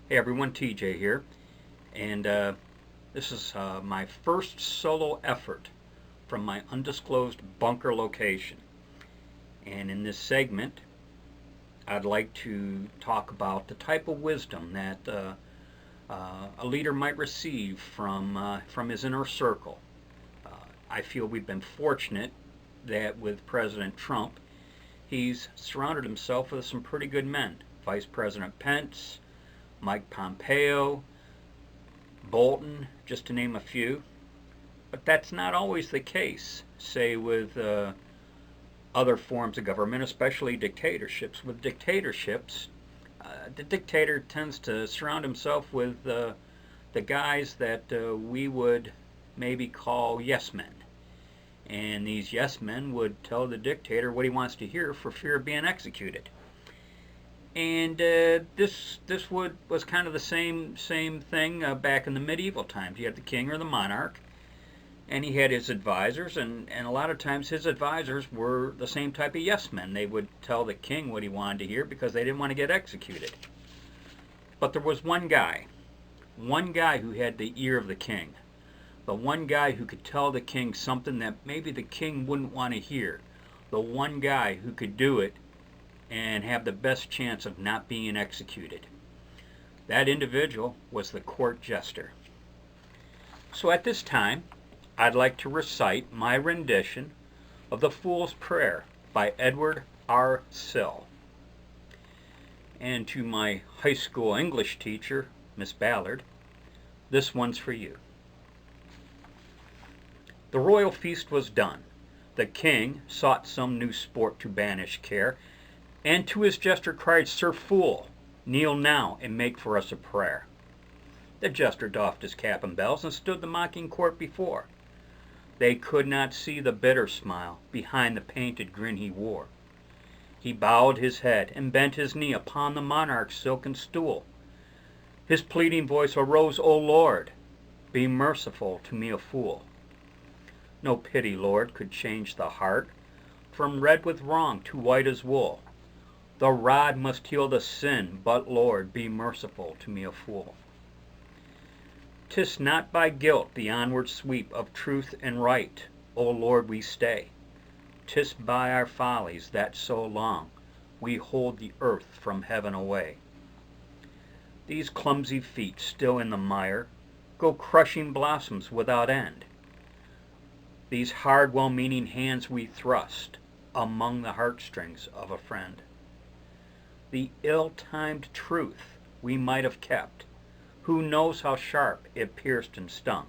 Hey everyone, TJ here, and this is my first solo effort from my undisclosed bunker location. And in this segment, I'd like to talk about the type of wisdom that a leader might receive from his inner circle. Uh, I feel we've been fortunate that with President Trump, he's surrounded himself with some pretty good men. Vice President Pence, Mike Pompeo, Bolton, just to name a few. But that's not always the case, say, with other forms of government, especially dictatorships. With dictatorships, the dictator tends to surround himself with the guys that we would maybe call yes men. And these yes men would tell the dictator what he wants to hear for fear of being executed. And this was kind of the same thing back in the medieval times. You had the king or the monarch, and he had his advisors, and a lot of times his advisors were the same type of yes men. They would tell the king what he wanted to hear because they didn't want to get executed. But there was one guy who had the ear of the king, the one guy who could tell the king something that maybe the king wouldn't want to hear, the one guy who could do it and have the best chance of not being executed. That individual was the court jester. So at this time, I'd like to recite my rendition of The Fool's Prayer by Edward R. Sill. And to my high school English teacher, Miss Ballard, this one's for you. The royal feast was done. The king sought some new sport to banish care, and to his jester cried, "Sir Fool, kneel now and make for us a prayer." The jester doffed his cap and bells and stood the mocking court before. They could not see the bitter smile behind the painted grin he wore. He bowed his head and bent his knee upon the monarch's silken stool. His pleading voice arose, "O Lord, be merciful to me a fool." No pity, Lord, could change the heart from red with wrong to white as wool. The rod must heal the sin, but, Lord, be merciful to me a fool. 'Tis not by guilt the onward sweep of truth and right, O Lord, we stay. 'Tis by our follies that so long we hold the earth from heaven away. These clumsy feet, still in the mire, go crushing blossoms without end. These hard, well-meaning hands we thrust among the heartstrings of a friend. The ill-timed truth we might have kept, who knows how sharp it pierced and stung?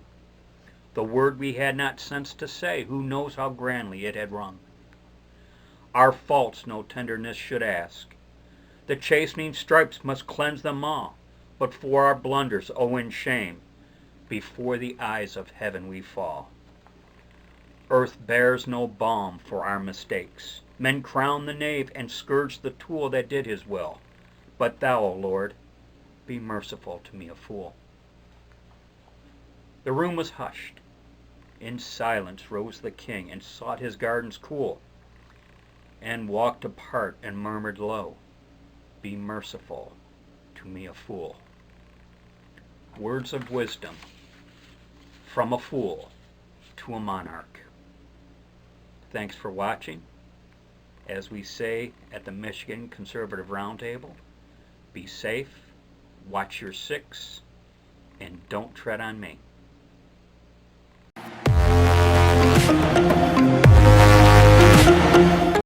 The word we had not sense to say, who knows how grandly it had rung? Our faults no tenderness should ask. The chastening stripes must cleanse them all, but for our blunders, oh, in shame, before the eyes of heaven we fall. Earth bears no balm for our mistakes. Men crown the knave and scourge the tool that did his will. But thou, O Lord, be merciful to me a fool. The room was hushed. In silence rose the king and sought his gardens cool, and walked apart and murmured low, "Be merciful to me a fool." Words of wisdom from a fool to a monarch. Thanks for watching. As we say at the Michigan Conservative Roundtable, be safe, watch your six, and don't tread on me.